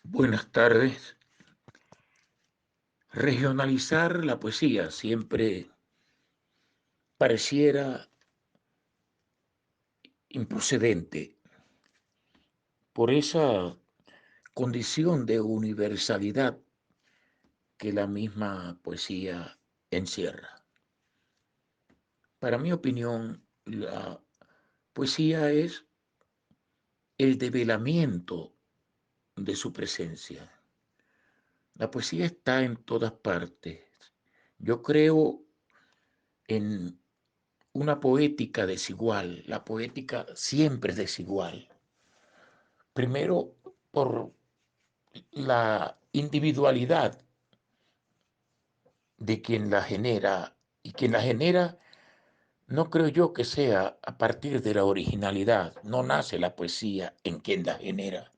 Buenas tardes. Regionalizar la poesía siempre pareciera improcedente por esa condición de universalidad que la misma poesía encierra. Para mi opinión, la poesía es el develamiento de su presencia. La poesía está en todas partes. Yo creo en una poética desigual. La poética siempre es desigual. Primero, por la individualidad de quien la genera, y quien la genera no creo yo que sea a partir de la originalidad. No nace la poesía en quien la genera,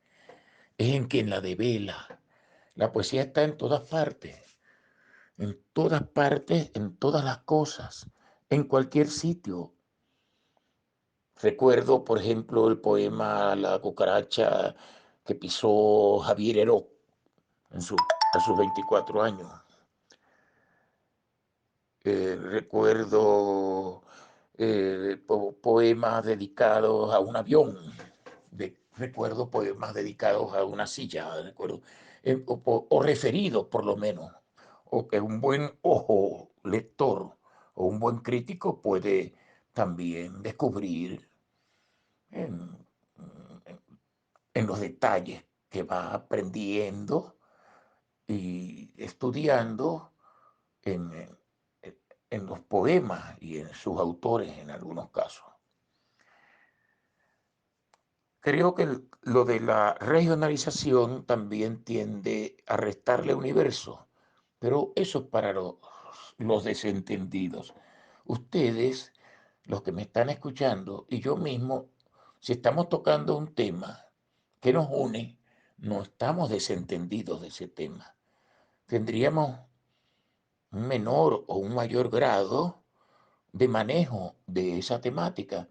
es en quien la devela. La poesía está en todas partes, en todas las cosas, en cualquier sitio. Recuerdo, por ejemplo, el poema La cucaracha que pisó Javier Heró a sus 24 años. Recuerdo poemas dedicados a un avión, recuerdo poemas dedicados a una silla, recuerdo, o referidos por lo menos, o que un buen ojo lector o un buen crítico puede también descubrir en, en los detalles que va aprendiendo y estudiando en, en los poemas y en sus autores en algunos casos. Creo que lo de la regionalización también tiende a restarle universo, pero eso es para los desentendidos. Ustedes, los que me están escuchando, y yo mismo, si estamos tocando un tema que nos une, no estamos desentendidos de ese tema. Tendríamos un menor o un mayor grado de manejo de esa temática,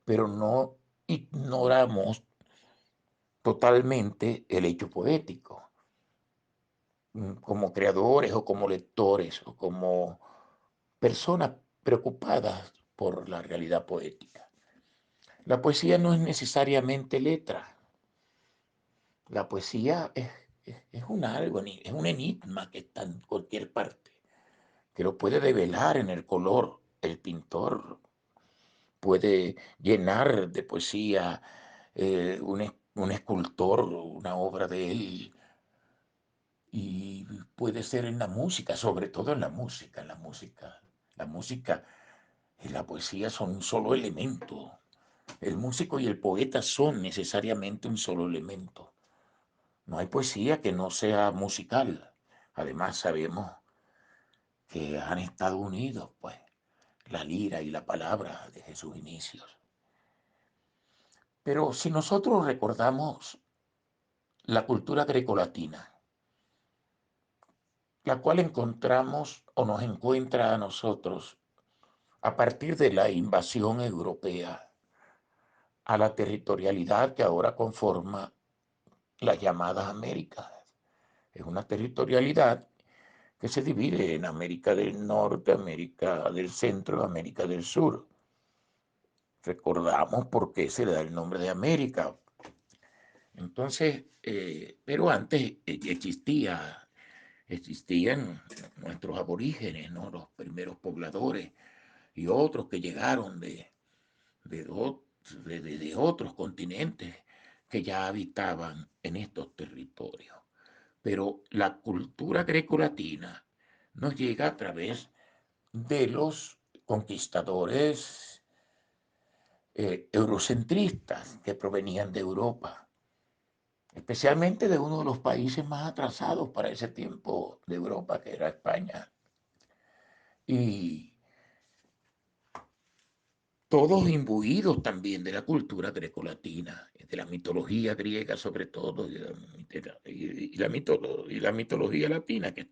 pero no ignoramos totalmente el hecho poético, como creadores o como lectores o como personas preocupadas por la realidad poética. La poesía no es necesariamente letra, la poesía es un algo, es un enigma que está en cualquier parte, que lo puede develar en el color el pintor, puede llenar de poesía un escultor, una obra de él, y puede ser en la música, sobre todo en la música, la música y la poesía son un solo elemento. El músico y el poeta son necesariamente un solo elemento. No hay poesía que no sea musical. Además sabemos que han estado unidos, pues, la lira y la palabra desde sus inicios. Pero si nosotros recordamos la cultura grecolatina, la cual encontramos o nos encuentra a nosotros a partir de la invasión europea a la territorialidad que ahora conforma las llamadas Américas. Es una territorialidad que se divide en América del Norte, América del Centro, América del Sur. Recordamos por qué se le da el nombre de América. Entonces, pero antes existían nuestros aborígenes, ¿no? Los primeros pobladores y otros que llegaron de, de otros continentes que ya habitaban en estos territorios. Pero la cultura grecolatina nos llega a través de los conquistadores eurocentristas que provenían de Europa, especialmente de uno de los países más atrasados para ese tiempo de Europa, que era España. Y todos imbuidos también de la cultura grecolatina, de la mitología griega sobre todo, y la mitología latina, que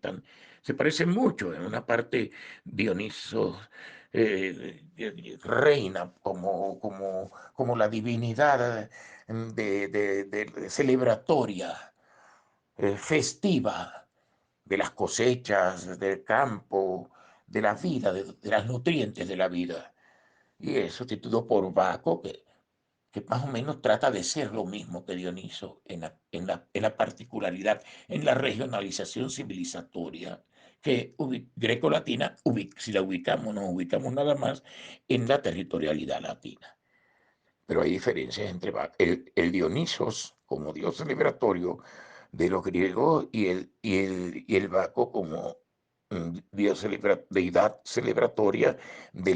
se parecen mucho. En una parte Dioniso reina como la divinidad celebratoria festiva de las cosechas, del campo, de la vida, de las nutrientes de la vida. Y es sustituido por Baco, que más o menos trata de ser lo mismo que Dioniso en la particularidad, en la regionalización civilizatoria, que greco-latina, si la ubicamos, nos ubicamos nada más en la territorialidad latina. Pero hay diferencias entre el Dionisos como dios celebratorio de los griegos y el Baco como deidad celebratoria de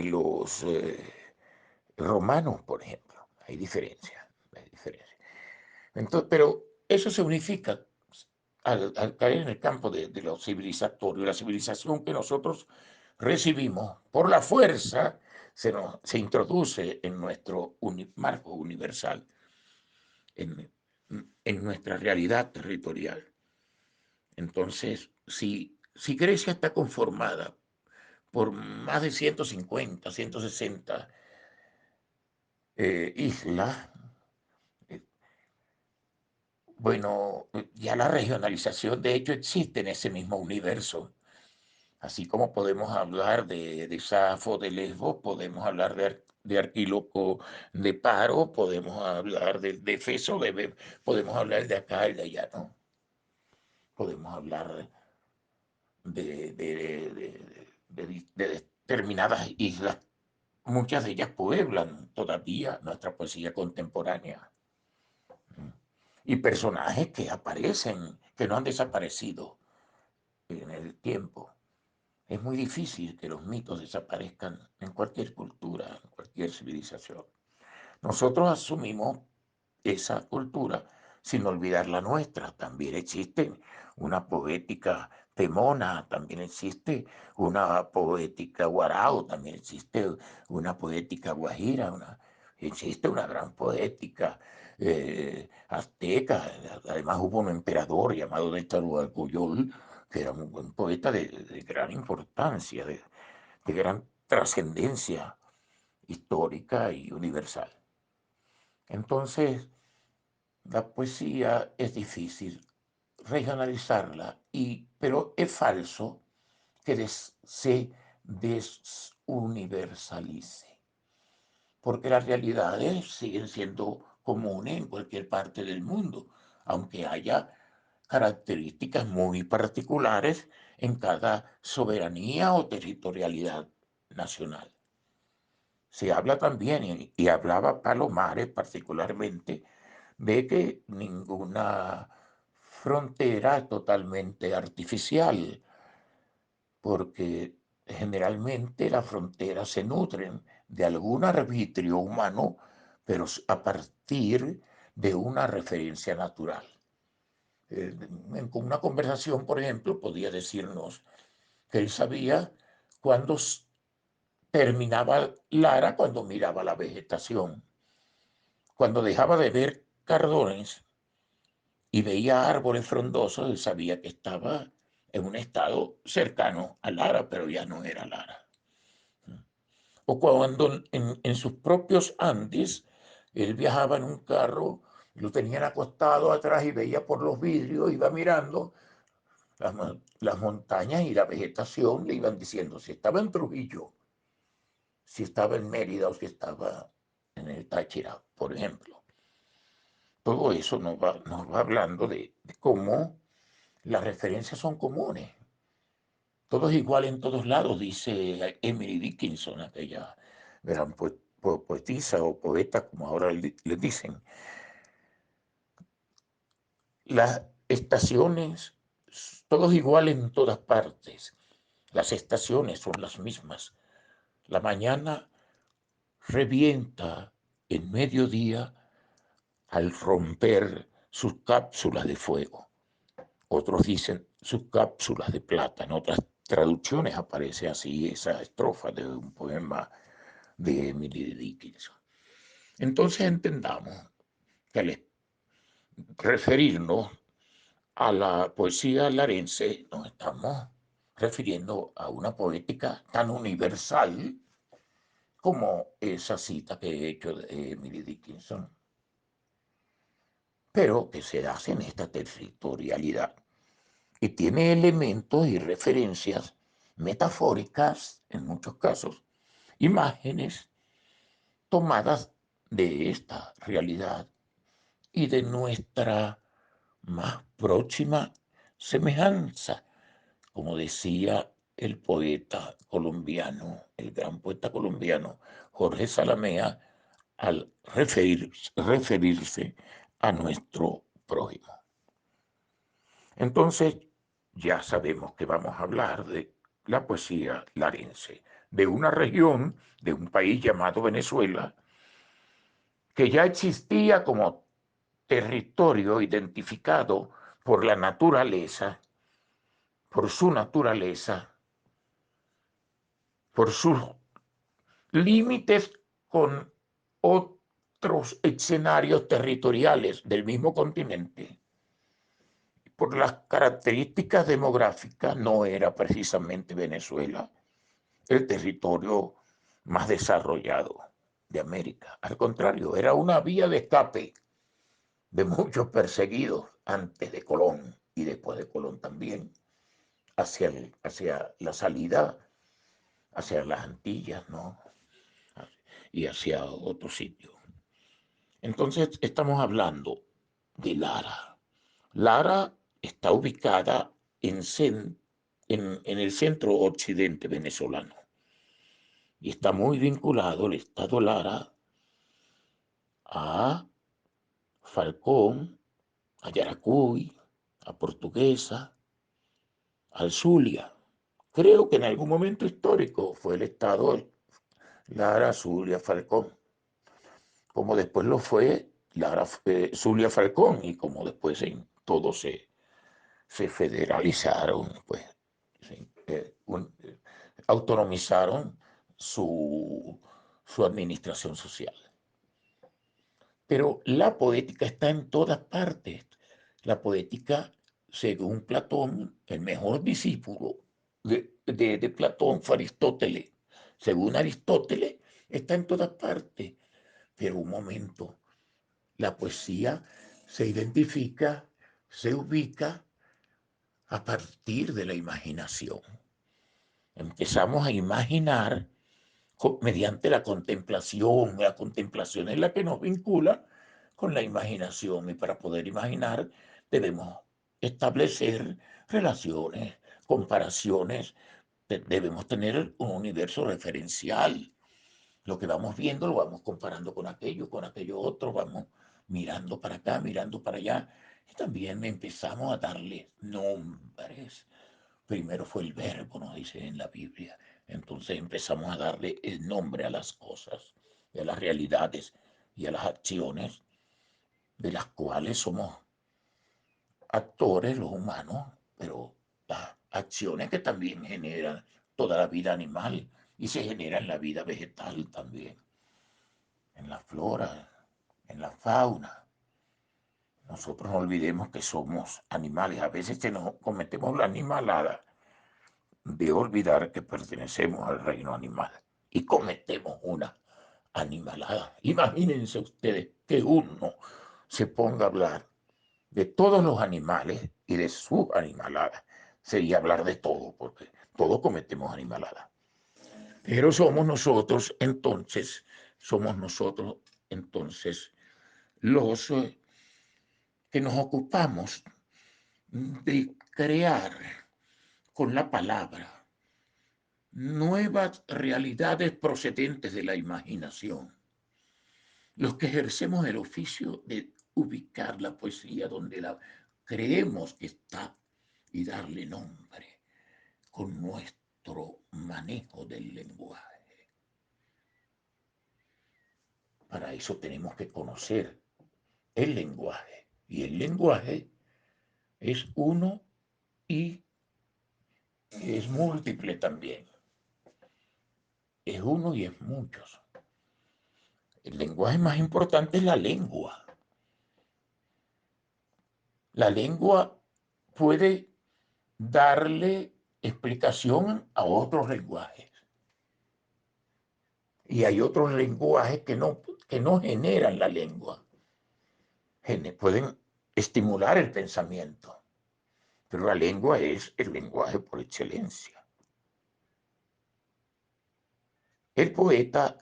los romanos, por ejemplo. Hay diferencias, hay diferencias. Entonces, pero eso se unifica al caer en el campo de lo civilizatorio. La civilización que nosotros recibimos por la fuerza se introduce en nuestro marco universal, en, en nuestra realidad territorial. Entonces, si Grecia está conformada por más de 150, 160 islas, eh, bueno, ya la regionalización de hecho existe en ese mismo universo. Así como podemos hablar de Safo de Lesbos, podemos hablar de Arquíloco de Paro, podemos hablar de Efeso, podemos hablar de acá y de allá, ¿no? Podemos hablar de determinadas islas. Muchas de ellas pueblan todavía nuestra poesía contemporánea. Y personajes que aparecen, que no han desaparecido en el tiempo. Es muy difícil que los mitos desaparezcan en cualquier cultura, en cualquier civilización. Nosotros asumimos esa cultura sin olvidar la nuestra. También existe una poética temona, también existe una poética guarao, también existe una poética guajira, existe una gran poética azteca. Además hubo un emperador llamado Nezahualcóyotl, que era un poeta de gran importancia, de gran trascendencia histórica y universal. Entonces, la poesía es difícil regionalizarla, pero es falso que se desuniversalice, porque las realidades siguen siendo comunes en cualquier parte del mundo, aunque haya características muy particulares en cada soberanía o territorialidad nacional. Se habla también, y hablaba Palomares particularmente, de que ninguna frontera es totalmente artificial, porque generalmente las fronteras se nutren de algún arbitrio humano, pero a partir de una referencia natural. En una conversación, por ejemplo, podía decirnos que él sabía cuándo terminaba Lara cuando miraba la vegetación. Cuando dejaba de ver cardones y veía árboles frondosos, él sabía que estaba en un estado cercano a Lara, pero ya no era Lara. O cuando en sus propios Andes, él viajaba en un carro, lo tenían acostado atrás y veía por los vidrios, iba mirando las montañas y la vegetación, le iban diciendo si estaba en Trujillo, si estaba en Mérida o si estaba en el Táchira, por ejemplo. Todo eso nos va hablando de cómo las referencias son comunes. Todo es igual en todos lados, dice Emily Dickinson, aquella gran poetisa o poeta, como ahora le dicen. Las estaciones, todo es igual en todas partes. Las estaciones son las mismas. La mañana revienta en mediodía al romper sus cápsulas de fuego. Otros dicen sus cápsulas de plata. En otras traducciones aparece así esa estrofa de un poema de Emily Dickinson. Entonces entendamos que al referirnos a la poesía larense nos estamos refiriendo a una poética tan universal como esa cita que he hecho de Emily Dickinson. pero que se hace en esta territorialidad y tiene elementos y referencias metafóricas, en muchos casos, imágenes tomadas de esta realidad y de nuestra más próxima semejanza, como decía el poeta colombiano, el gran poeta colombiano Jorge Salamea, al referirse a nuestro prójimo. Entonces, ya sabemos que vamos a hablar de la poesía larense, de una región, de un país llamado Venezuela, que ya existía como territorio identificado por la naturaleza, por su naturaleza, por sus límites con otros escenarios territoriales del mismo continente. Por las características demográficas, no era precisamente Venezuela el territorio más desarrollado de América. Al contrario, era una vía de escape de muchos perseguidos antes de Colón y después de Colón también, hacia la salida, hacia las Antillas, ¿no? Y hacia otro sitio. Entonces estamos hablando de Lara. Lara está ubicada en el centro occidente venezolano y está muy vinculado el estado Lara a Falcón, a Yaracuy, a Portuguesa, al Zulia. Creo que en algún momento histórico fue el estado Lara, Zulia, Falcón, como después lo fue Lara, Zulia, Falcón, y como después en todo se federalizaron, pues, autonomizaron su administración social. Pero la poética está en todas partes. La poética, según Platón, el mejor discípulo de Platón fue Aristóteles. Según Aristóteles, está en todas partes. Pero un momento, la poesía se identifica, se ubica a partir de la imaginación. Empezamos a imaginar mediante la contemplación es la que nos vincula con la imaginación y para poder imaginar debemos establecer relaciones, comparaciones, debemos tener un universo referencial. Lo que vamos viendo lo vamos comparando con aquello otro, vamos mirando para acá, mirando para allá y también empezamos a darle nombres. Primero fue el verbo, nos dice en la Biblia. Entonces empezamos a darle el nombre a las cosas, a las realidades y a las acciones de las cuales somos actores los humanos, pero las acciones que también generan toda la vida animal y se genera en la vida vegetal también, en la flora, en la fauna. Nosotros no olvidemos que somos animales. A veces nos cometemos la animalada de olvidar que pertenecemos al reino animal y cometemos una animalada. Imagínense ustedes que uno se ponga a hablar de todos los animales y de sus animaladas. Sería hablar de todo, porque todos cometemos animalada. Pero somos nosotros entonces los que nos ocupamos de crear con la palabra nuevas realidades procedentes de la imaginación, los que ejercemos el oficio de ubicar la poesía donde la creemos que está y darle nombre con nuestro manejo del lenguaje. Para eso tenemos que conocer el lenguaje y el lenguaje es uno y es múltiple también. Es uno y es muchos. El lenguaje más importante es la lengua. La lengua puede darle explicación a otros lenguajes. Y hay otros lenguajes que no generan la lengua. Pueden estimular el pensamiento. Pero la lengua es el lenguaje por excelencia. El poeta,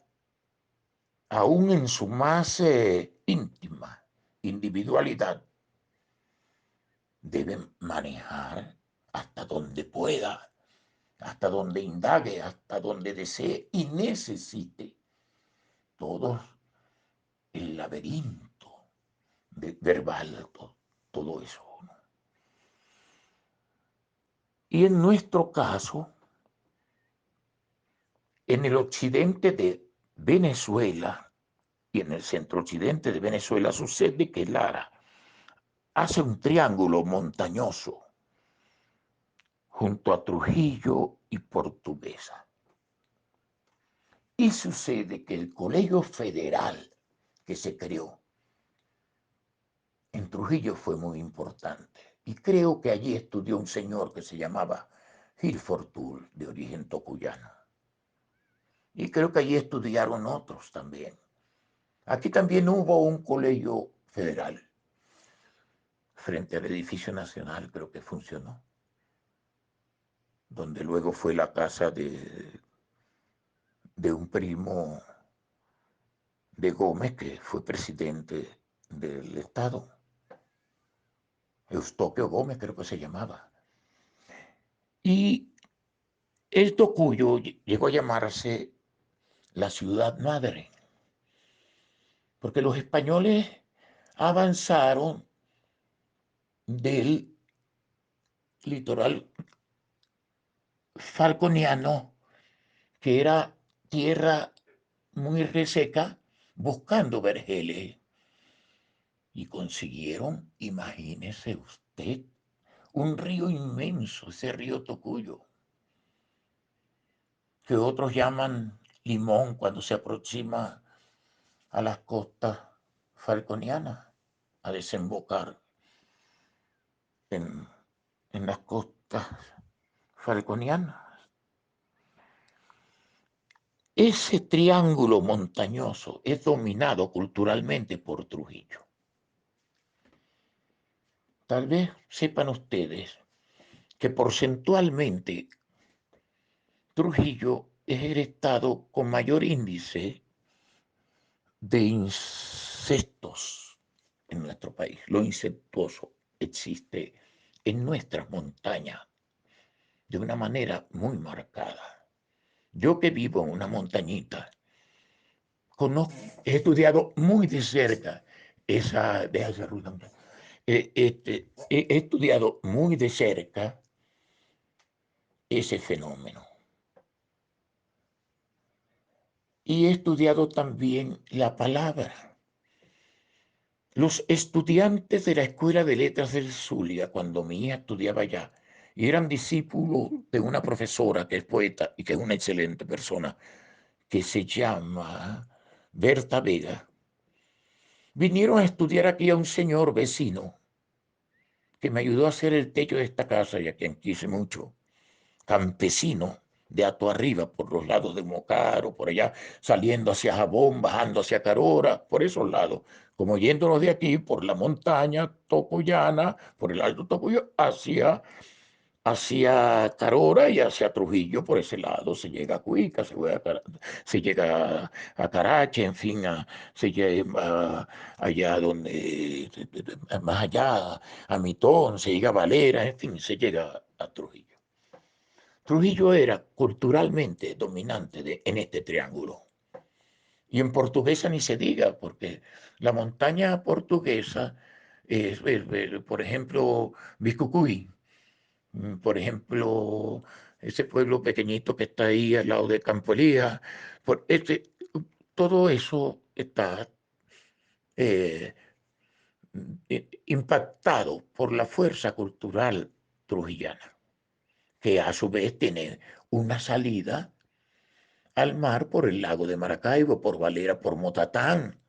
aún en su más íntima individualidad, debe manejar hasta donde pueda, hasta donde indague, hasta donde desee y necesite todo el laberinto verbal, todo eso, ¿no? Y en nuestro caso, en el occidente de Venezuela y en el centro occidente de Venezuela sucede que Lara hace un triángulo montañoso junto a Trujillo y Portuguesa. Y sucede que el Colegio Federal que se creó en Trujillo fue muy importante. Y creo que allí estudió un señor que se llamaba Gil Fortul, de origen tocuyano. Y creo que allí estudiaron otros también. Aquí también hubo un colegio federal frente al edificio nacional, creo que funcionó, donde luego fue la casa de un primo de Gómez, que fue presidente del Estado, Eustopio Gómez creo que se llamaba. Y el Tocuyo llegó a llamarse la ciudad madre, porque los españoles avanzaron del litoral falconiano, que era tierra muy reseca, buscando vergeles. Y consiguieron, imagínese usted, un río inmenso, ese río Tocuyo, que otros llaman Limón cuando se aproxima a las costas falconianas, a desembocar en, en las costas falconianas. Ese triángulo montañoso es dominado culturalmente por Trujillo. Tal vez sepan ustedes que porcentualmente Trujillo es el estado con mayor índice de insectos en nuestro país. Lo insectuoso existe en nuestras montañas de una manera muy marcada. Yo que vivo en una montañita, he estudiado muy de cerca he estudiado muy de cerca ese fenómeno. Y he estudiado también la palabra. Los estudiantes de la Escuela de Letras del Zulia, cuando mi hija estudiaba allá, y eran discípulos de una profesora que es poeta y que es una excelente persona, que se llama Berta Vega, vinieron a estudiar aquí a un señor vecino que me ayudó a hacer el techo de esta casa y a quien quise mucho, campesino, de Ato Arriba, por los lados de Mocaro, por allá, saliendo hacia Jabón, bajando hacia Carora, por esos lados, como yéndonos de aquí por la montaña Tocoyana, por el Alto Tocuyo, hacia Carora y hacia Trujillo, por ese lado, se llega a Cuica, se llega a Carache, en fin, se llega allá donde, más allá, a Mitón, se llega a Valera, en fin, se llega a Trujillo. Trujillo era culturalmente dominante en este triángulo. Y en portuguesa ni se diga, porque la montaña portuguesa por ejemplo, Biscucuy, por ejemplo, ese pueblo pequeñito que está ahí al lado de Campo Elías, todo eso está eh, impactado por la fuerza cultural trujillana, que a su vez tiene una salida al mar por el lago de Maracaibo, por Valera, por Motatán,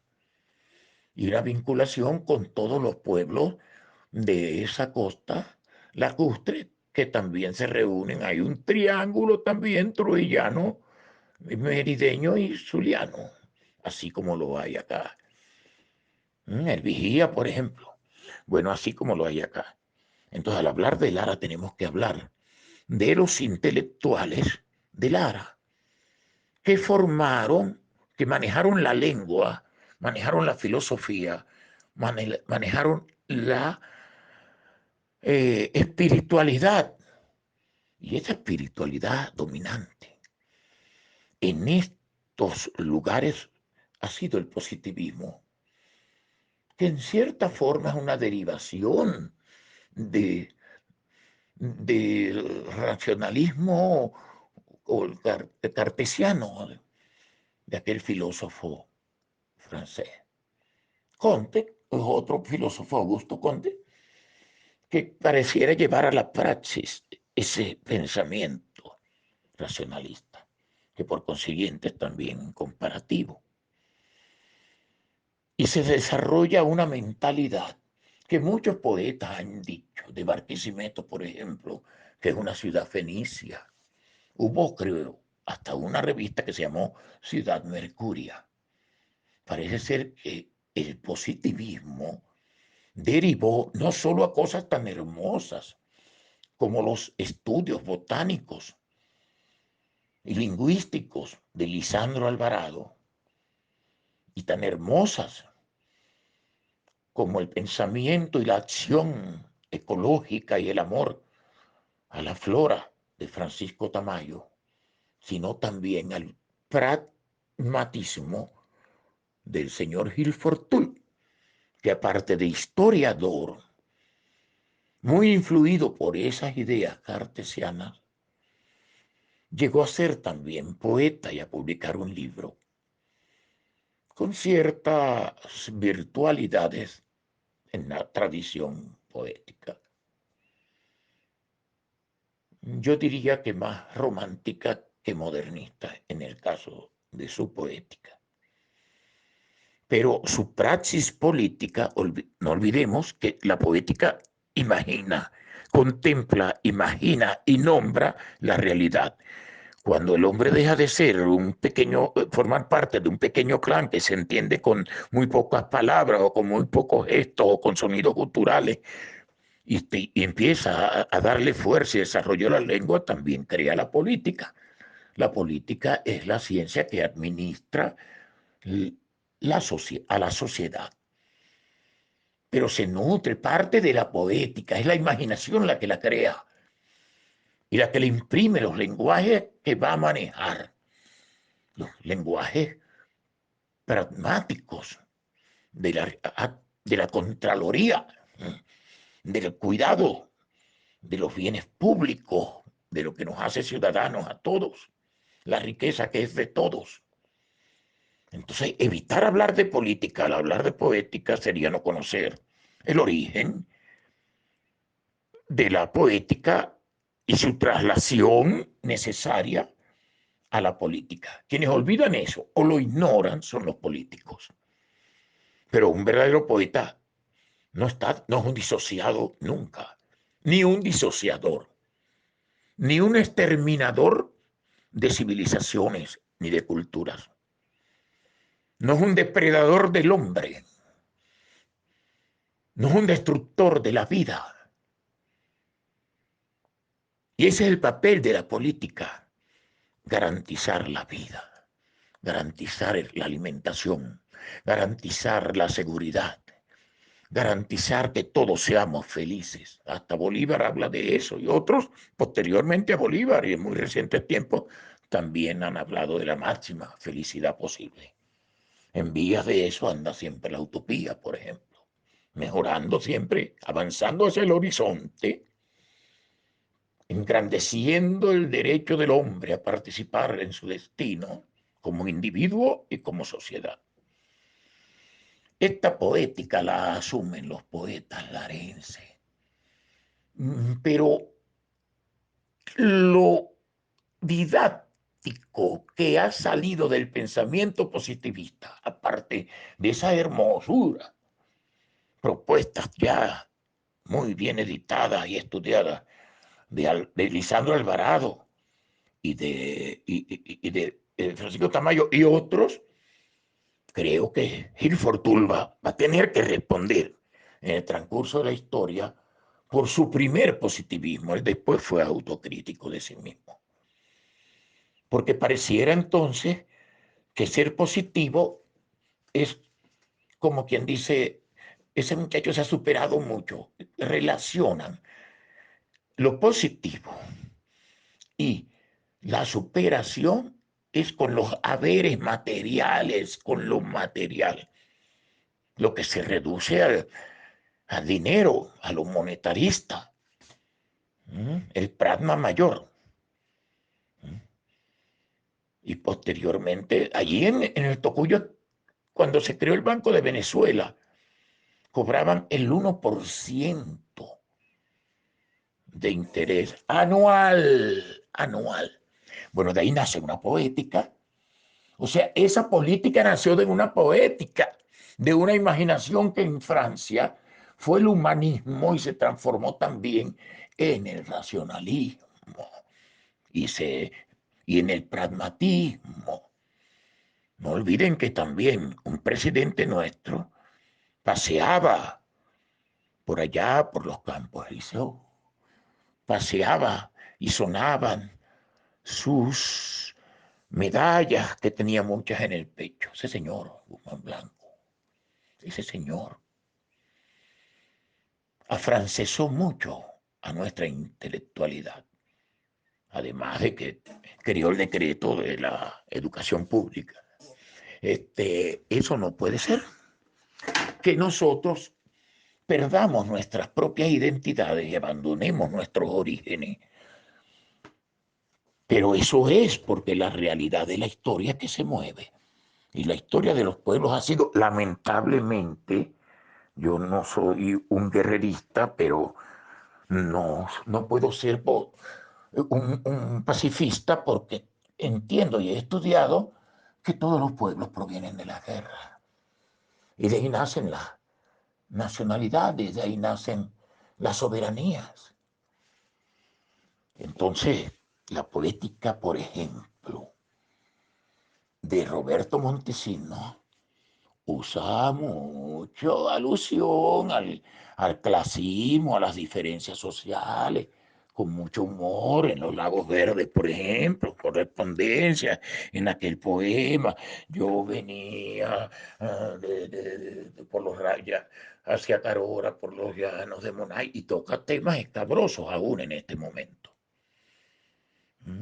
y una vinculación con todos los pueblos de esa costa lacustre que también se reúnen. Hay un triángulo también trujillano, merideño y zuliano, así como lo hay acá. El Vigía, por ejemplo. Bueno, así como lo hay acá. Entonces, al hablar de Lara, tenemos que hablar de los intelectuales de Lara, que formaron, que manejaron la lengua, manejaron la filosofía, manejaron la espiritualidad. Y esa espiritualidad dominante en estos lugares ha sido el positivismo, que en cierta forma es una derivación de, del racionalismo o el cartesiano de aquel filósofo francés. Comte es otro filósofo, Augusto Comte, que pareciera llevar a la praxis ese pensamiento racionalista, que por consiguiente es también comparativo. Y se desarrolla una mentalidad que muchos poetas han dicho, de Barquisimeto, por ejemplo, que es una ciudad fenicia. Hubo, creo, hasta una revista que se llamó Ciudad Mercuria. Parece ser que el positivismo derivó no solo a cosas tan hermosas como los estudios botánicos y lingüísticos de Lisandro Alvarado, y tan hermosas como el pensamiento y la acción ecológica y el amor a la flora de Francisco Tamayo, sino también al pragmatismo del señor Gil Fortuny, que aparte de historiador, muy influido por esas ideas cartesianas, llegó a ser también poeta y a publicar un libro con ciertas virtualidades en la tradición poética. Yo diría que más romántica que modernista en el caso de su poética. Pero su praxis política, no olvidemos que la poética imagina, contempla, imagina y nombra la realidad. Cuando el hombre deja de ser un pequeño, formar parte de un pequeño clan que se entiende con muy pocas palabras o con muy pocos gestos o con sonidos culturales y empieza a darle fuerza y desarrollo a la lengua, también crea la política. La política es la ciencia que administra a la sociedad, pero se nutre parte de la poética, es la imaginación la que la crea y la que le imprime los lenguajes que va a manejar, los lenguajes pragmáticos de la Contraloría, del cuidado de los bienes públicos, de lo que nos hace ciudadanos a todos, la riqueza que es de todos. Entonces, evitar hablar de política al hablar de poética sería no conocer el origen de la poética y su traslación necesaria a la política. Quienes olvidan eso o lo ignoran son los políticos. Pero un verdadero poeta no es un disociado nunca, ni un disociador, ni un exterminador de civilizaciones ni de culturas. No es un depredador del hombre, no es un destructor de la vida. Y ese es el papel de la política, garantizar la vida, garantizar la alimentación, garantizar la seguridad, garantizar que todos seamos felices. Hasta Bolívar habla de eso y otros posteriormente a Bolívar y en muy recientes tiempos también han hablado de la máxima felicidad posible. En vías de eso anda siempre la utopía, por ejemplo, mejorando siempre, avanzando hacia el horizonte, engrandeciendo el derecho del hombre a participar en su destino como individuo y como sociedad. Esta poética la asumen los poetas larenses, pero lo didáctico que ha salido del pensamiento positivista, aparte de esa hermosura, propuestas ya muy bien editadas y estudiadas de Lisandro Alvarado y de Francisco Tamayo y otros, creo que Gil Fortuny va a tener que responder en el transcurso de la historia por su primer positivismo. Él después fue autocrítico de sí mismo. Porque pareciera entonces que ser positivo es como quien dice, ese muchacho se ha superado mucho. Relacionan lo positivo y la superación es con los haberes materiales, con lo material, lo que se reduce al dinero, a lo monetarista, el pragma mayor. Y posteriormente, allí en el Tocuyo, cuando se creó el Banco de Venezuela, cobraban el 1% de interés anual. Bueno, de ahí nace una poética. O sea, esa política nació de una poética, de una imaginación que en Francia fue el humanismo y se transformó también en el racionalismo y, y en el pragmatismo. No olviden que también un presidente nuestro paseaba por allá, por los campos Elíseos, paseaba y sonaban sus medallas, que tenía muchas en el pecho. Ese señor, Guzmán Blanco, ese señor afrancesó mucho a nuestra intelectualidad, además de que creó el decreto de la educación pública. Eso no puede ser, que nosotros perdamos nuestras propias identidades y abandonemos nuestros orígenes. Pero eso es porque la realidad de la historia es que se mueve. Y la historia de los pueblos ha sido, lamentablemente, yo no soy un guerrerista, pero no puedo ser un pacifista porque entiendo y he estudiado que todos los pueblos provienen de la guerra. Y de ahí nacen las nacionalidades, de ahí nacen las soberanías. Entonces, la poética, por ejemplo, de Roberto Montesinos, usa mucho alusión al clasismo, a las diferencias sociales, con mucho humor en Los Lagos Verdes, por ejemplo, correspondencia en aquel poema. Yo venía por los rayas hacia Carora, por los llanos de Monay, y toca temas escabrosos aún en este momento. ¿Mm?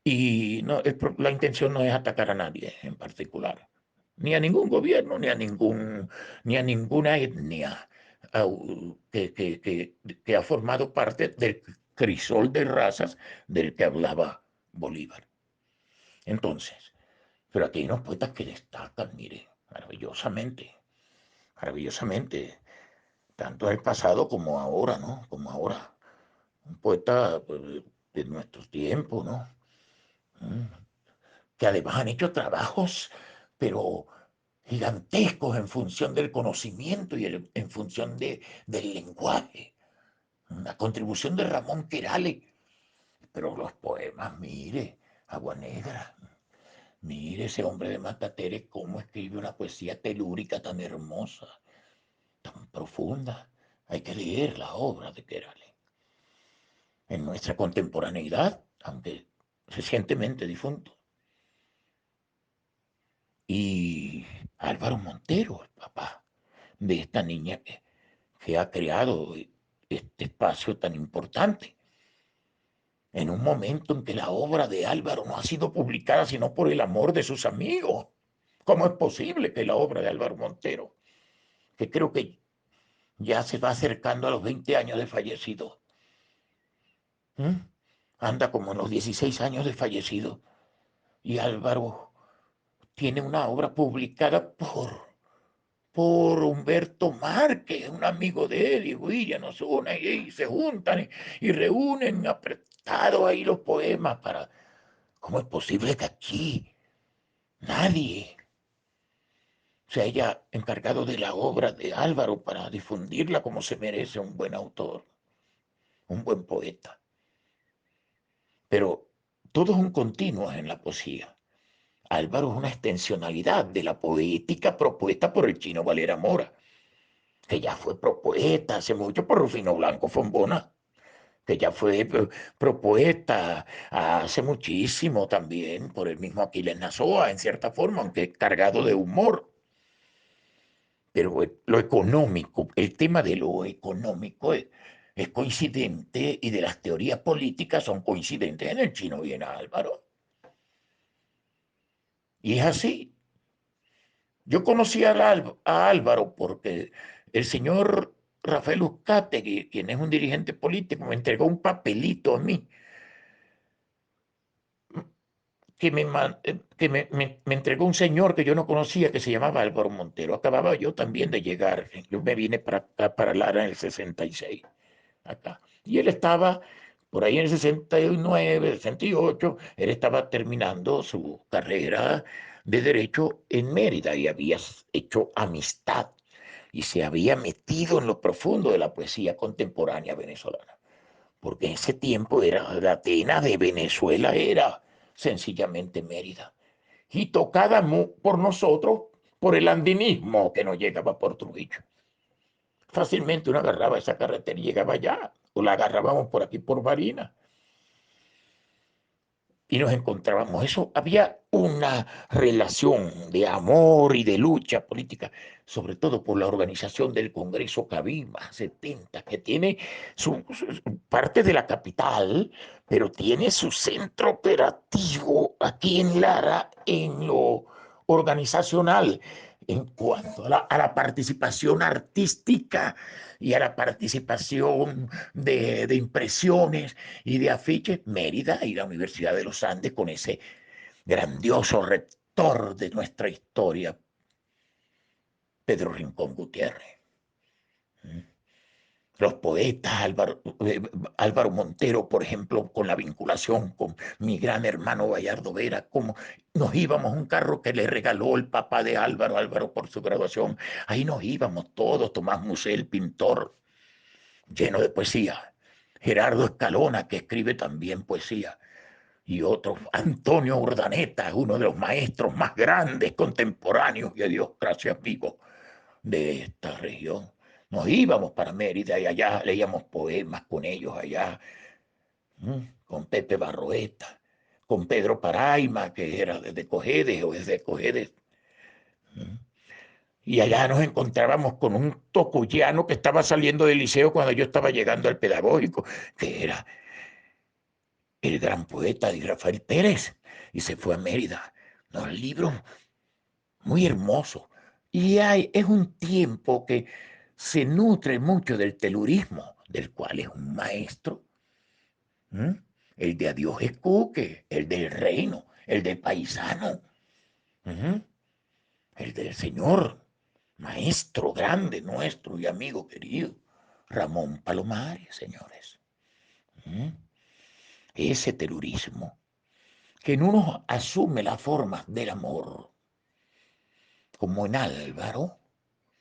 Y no, la intención no es atacar a nadie en particular, ni a ningún gobierno, ni a ninguna etnia que ha formado parte del crisol de razas del que hablaba Bolívar. Entonces, pero aquí hay unos poetas que destacan, mire, maravillosamente, maravillosamente, tanto en el pasado como ahora, ¿no? Como ahora. Un poeta pues, de nuestros tiempos, ¿no? Que además han hecho trabajos, pero gigantescos en función del conocimiento y en función del lenguaje. La contribución de Ramón Querale, pero los poemas, mire, Agua Negra, mire ese hombre de Matatere, cómo escribe una poesía telúrica tan hermosa, tan profunda. Hay que leer la obra de Querale. En nuestra contemporaneidad, aunque recientemente difunto, y Álvaro Montero, el papá de esta niña que ha creado este espacio tan importante, en un momento en que la obra de Álvaro no ha sido publicada sino por el amor de sus amigos. ¿Cómo es posible que la obra de Álvaro Montero, que creo que ya se va acercando a los 20 años de fallecido, anda como en los 16 años de fallecido, y Álvaro tiene una obra publicada por Humberto Márquez, un amigo de él, y William Osuna, y se juntan y reúnen apretados ahí los poemas para... ¿Cómo es posible que aquí nadie se haya encargado de la obra de Álvaro para difundirla como se merece un buen autor, un buen poeta? Pero todo es un continuo en la poesía. Álvaro es una extensionalidad de la poética propuesta por el chino Valera Mora. que ya fue propuesta hace mucho por Rufino Blanco Fombona, que ya fue propuesta hace muchísimo también por el mismo Aquiles Nazoa, en cierta forma, aunque cargado de humor. Pero lo económico, el tema de lo económico es coincidente y de las teorías políticas son coincidentes en el Chino y en Álvaro. Y es así. Yo conocí a Álvaro porque el señor Rafael Uzcategui, quien es un dirigente político, me entregó un papelito a mí que me entregó un señor que yo no conocía que se llamaba Álvaro Montero. Acababa yo también de llegar. Yo me vine para acá, para Lara en el 66, acá. Y él estaba por ahí en el 69, 68, él estaba terminando su carrera de Derecho en Mérida y había hecho amistad y se había metido en lo profundo de la poesía contemporánea venezolana, porque en ese tiempo era la Atenas de Venezuela, era sencillamente Mérida, y tocada por nosotros por el andinismo que nos llegaba por Trujillo. Fácilmente uno agarraba esa carretera y llegaba allá, o la agarrábamos por aquí por Barinas y nos encontrábamos. Eso había una relación de amor y de lucha política, sobre todo por la organización del Congreso Cabima 70, que tiene su parte de la capital, pero tiene su centro operativo aquí en Lara, en lo organizacional, en cuanto a la participación artística y a la participación de impresiones y de afiches. Mérida y la Universidad de los Andes con ese grandioso rector de nuestra historia, Pedro Rincón Gutiérrez. Los poetas, Álvaro Montero, por ejemplo, con la vinculación con mi gran hermano Bayardo Vera, como nos íbamos, un carro que le regaló el papá de Álvaro, por su graduación, ahí nos íbamos todos, Tomás Musel, pintor, lleno de poesía, Gerardo Escalona, que escribe también poesía, y otros, Antonio Urdaneta, uno de los maestros más grandes contemporáneos y a Dios gracias vivos de esta región. Nos íbamos para Mérida y allá leíamos poemas con ellos allá, con Pepe Barroeta, con Pedro Paraima, que era desde Cojedes o desde Cojedes. Y allá nos encontrábamos con un tocuyano que estaba saliendo del liceo cuando yo estaba llegando al pedagógico, que era el gran poeta de Rafael Pérez, y se fue a Mérida. Los libros muy hermosos. Y es un tiempo que se nutre mucho del telurismo, del cual es un maestro. ¿Mm? El de Adiós Escuque, el del Reino, el del Paisano, ¿Mm? El del Señor, maestro grande nuestro y amigo querido, Ramón Palomares, señores. ¿Mm? Ese telurismo que en uno asume la forma del amor, como en Álvaro,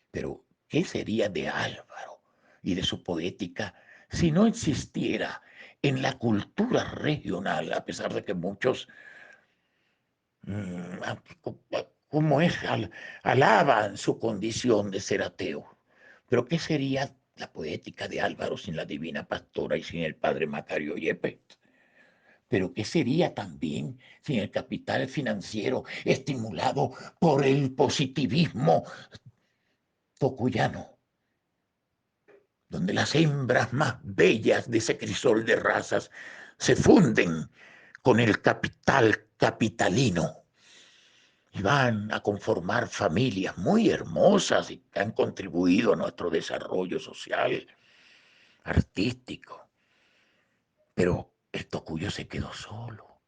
pero ¿qué sería de Álvaro y de su poética si no existiera en la cultura regional, a pesar de que muchos, como es, alaban su condición de ser ateo? Pero ¿qué sería la poética de Álvaro sin la Divina Pastora y sin el padre Macario Yepes? Pero ¿qué sería también sin el capital financiero estimulado por el positivismo tocuyano, donde las hembras más bellas de ese crisol de razas se funden con el capital capitalino y van a conformar familias muy hermosas y que han contribuido a nuestro desarrollo social, artístico? Pero el Tocuyo se quedó solo.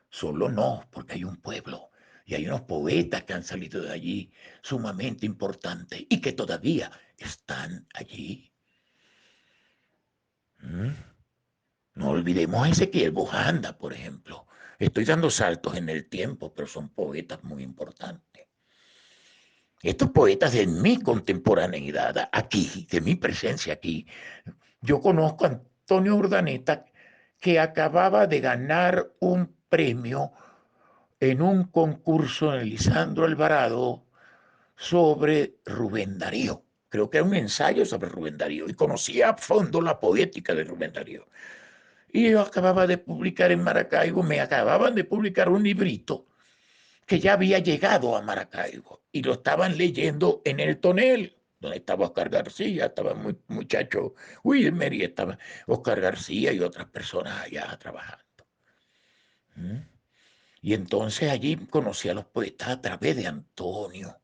Solo no, porque hay un pueblo y hay unos poetas que han salido de allí sumamente importantes y que todavía están allí. ¿Mm? No olvidemos a Ezequiel Bojanda, por ejemplo. Estoy dando saltos en el tiempo, pero son poetas muy importantes. Estos poetas de mi contemporaneidad, aquí, de mi presencia aquí, yo conozco a Antonio Urdaneta, que acababa de ganar un premio en un concurso en Lisandro Alvarado sobre Rubén Darío. creo que era un ensayo sobre Rubén Darío, y conocía a fondo la poética de Rubén Darío. Y yo acababa de publicar en Maracaibo, me acababan de publicar un librito que ya había llegado a Maracaibo y lo estaban leyendo en el tonel, donde estaba Oscar García, estaba muy muchacho Wilmer y estaba Oscar García y otras personas allá trabajando. ¿Mm? Y entonces allí conocí a los poetas a través de Antonio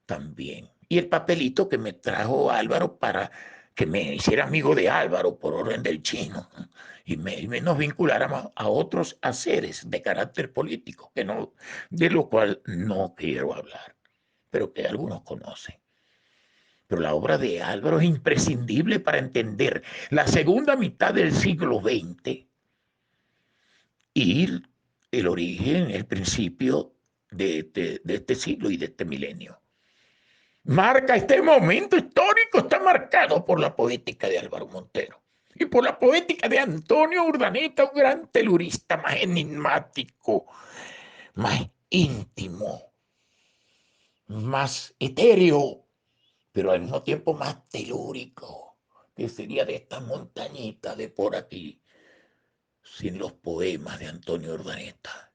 también. Y el papelito que me trajo Álvaro para que me hiciera amigo de Álvaro por orden del chino y nos vinculáramos a otros haceres de carácter político, que no, de lo cual no quiero hablar, pero que algunos conocen. Pero la obra de Álvaro es imprescindible para entender la segunda mitad del siglo XX y el origen, el principio de este siglo y de este milenio. Marca este momento histórico, está marcado por la poética de Álvaro Montero y por la poética de Antonio Urdaneta, un gran telurista más enigmático, más íntimo, más etéreo, pero al mismo tiempo más telúrico, que sería de esta montañita de por aquí, sin los poemas de Antonio Urdaneta.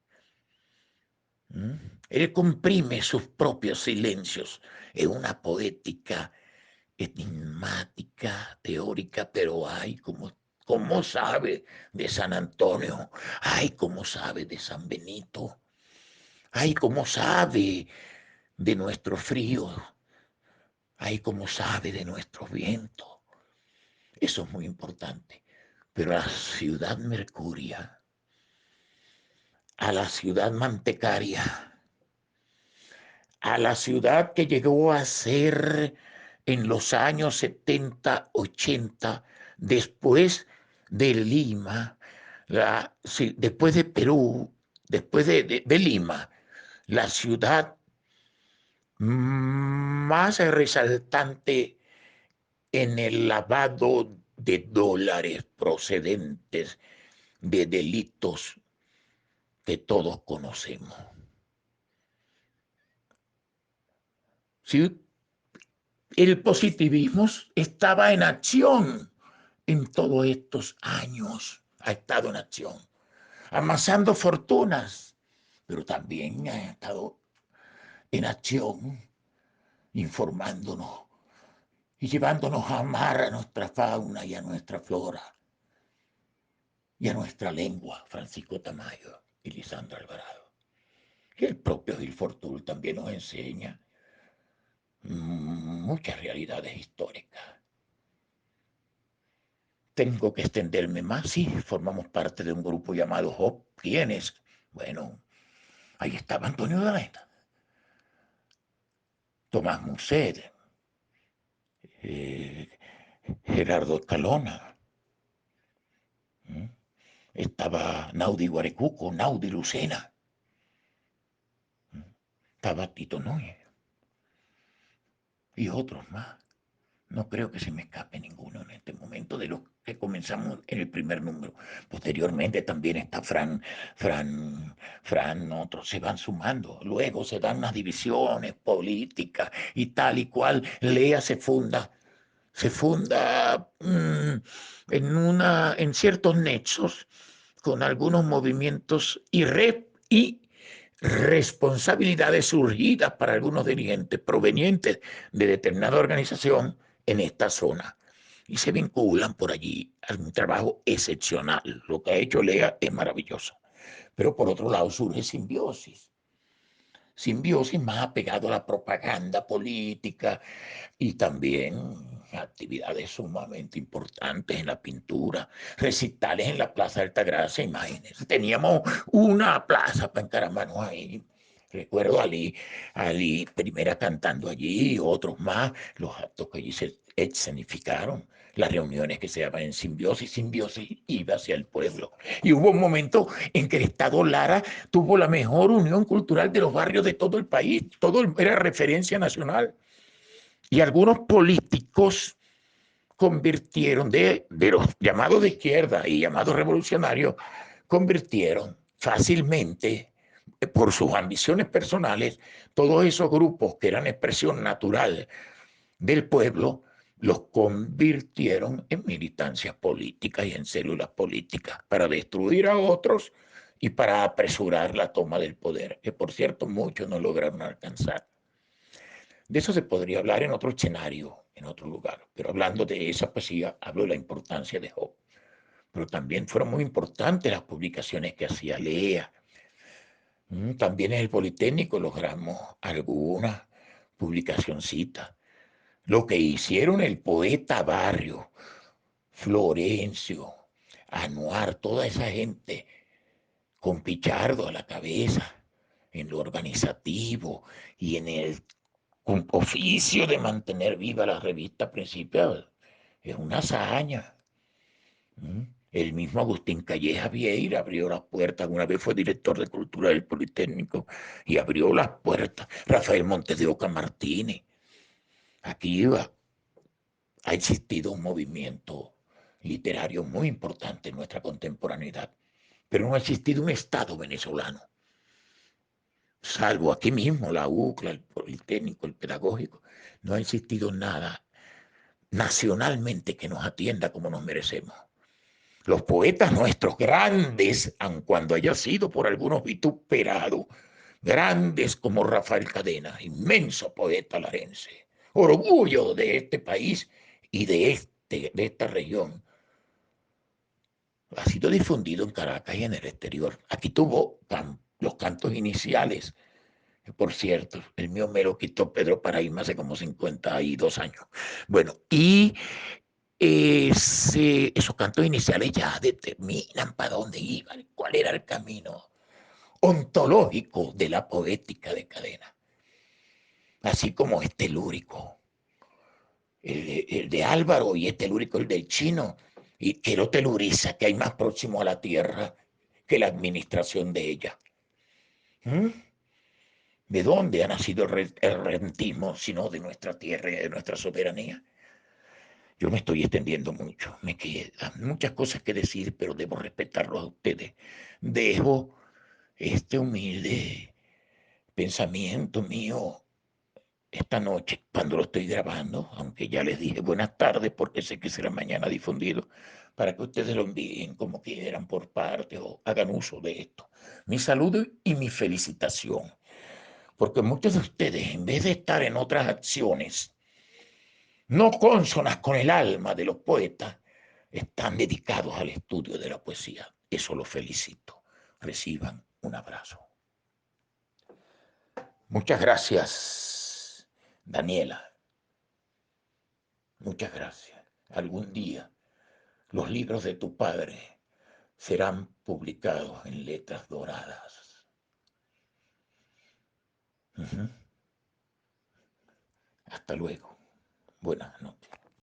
Él comprime sus propios silencios en una poética enigmática, teórica, pero ay, cómo sabe de San Antonio, ay, cómo sabe de San Benito, ay, cómo sabe de nuestro frío, ay, cómo sabe de nuestros vientos. Eso es muy importante. Pero a la ciudad mercuria, a la ciudad mantecaria, a la ciudad que llegó a ser en los años 70, 80, después de Lima, después de Perú, después de Lima, la ciudad más resaltante en el lavado de dólares procedentes de delitos que todos conocemos. ¿Sí? El positivismo estaba en acción en todos estos años, ha estado en acción, amasando fortunas, pero también ha estado en acción, informándonos y llevándonos a amar a nuestra fauna y a nuestra flora y a nuestra lengua, Francisco Tamayo y Lisandro Alvarado. Y el propio Gil Fortul también nos enseña muchas realidades históricas. Tengo que extenderme más, sí, formamos parte de un grupo llamado HOP. ¿Quiénes? Bueno, ahí estaba Antonio Urdaneta, Tomás Muset, eh, Gerardo Escalona, estaba Naudi Guarecuco, Naudi Lucena, estaba Tito Núñez y otros más. No creo que se me escape ninguno en este momento de los que comenzamos en el primer número. Posteriormente también está otros se van sumando. Luego se dan las divisiones políticas y tal y cual. Lea se funda en ciertos nexos con algunos movimientos y responsabilidades surgidas para algunos dirigentes provenientes de determinada organización en esta zona y se vinculan por allí a un trabajo excepcional. Lo que ha hecho Lea es maravilloso. Pero por otro lado surge simbiosis más apegado a la propaganda política y también actividades sumamente importantes en la pintura, recitales en la Plaza de Altagracia, imagínense. Teníamos una plaza para encaramarnos ahí. Recuerdo a Ali primera cantando allí, otros más, los actos que allí se escenificaron, las reuniones que se daban en Simbiosis iba hacia el pueblo. Y hubo un momento en que el Estado Lara tuvo la mejor unión cultural de los barrios de todo el país, todo era referencia nacional. Y algunos políticos convirtieron de los llamados de izquierda y llamados revolucionarios, convirtieron fácilmente, por sus ambiciones personales, todos esos grupos que eran expresión natural del pueblo los convirtieron en militancias políticas y en células políticas para destruir a otros y para apresurar la toma del poder, que por cierto muchos no lograron alcanzar. De eso se podría hablar en otro escenario, en otro lugar, pero hablando de esa poesía, hablo de la importancia de Job. Pero también fueron muy importantes las publicaciones que hacía Lea. También en el Politécnico logramos alguna publicacioncita. Lo que hicieron el poeta Barrio, Florencio, Anuar, toda esa gente con Pichardo a la cabeza, en lo organizativo y en el oficio de mantener viva la revista principal, es una hazaña. El mismo Agustín Calleja Vieira abrió las puertas, una vez fue director de Cultura del Politécnico y abrió las puertas. Rafael Montes de Oca Martínez. Aquí ha existido un movimiento literario muy importante en nuestra contemporaneidad, pero no ha existido un Estado venezolano, salvo aquí mismo, la UCLA, el Politécnico, el Pedagógico. No ha existido nada nacionalmente que nos atienda como nos merecemos. Los poetas nuestros grandes, aun cuando haya sido por algunos vituperados, grandes como Rafael Cadena, inmenso poeta larense, orgullo de este país y de esta región, ha sido difundido en Caracas y en el exterior. Aquí tuvo los cantos iniciales, que por cierto, el mío me lo quitó Pedro Paraíma hace como 52 años. Bueno, y esos cantos iniciales ya determinan para dónde iban, cuál era el camino ontológico de la poética de Cadena, así como este lúrico, el de Álvaro, y este lúrico, el del Chino, y que lo teluriza, que hay más próximo a la tierra que la administración de ella. ¿Mm? ¿De dónde ha nacido el rentismo, sino de nuestra tierra y de nuestra soberanía? Yo me estoy extendiendo mucho, me quedan muchas cosas que decir, pero debo respetarlos a ustedes. Dejo este humilde pensamiento mío esta noche, cuando lo estoy grabando, aunque ya les dije buenas tardes, porque sé que será mañana difundido, para que ustedes lo envíen como quieran por parte o hagan uso de esto. Mi saludo y mi felicitación, porque muchos de ustedes, en vez de estar en otras acciones, no cónsonas con el alma de los poetas, están dedicados al estudio de la poesía. Eso los felicito. Reciban un abrazo. Muchas gracias, Daniela. Muchas gracias. Algún día los libros de tu padre serán publicados en letras doradas. Hasta luego. Buenas noches.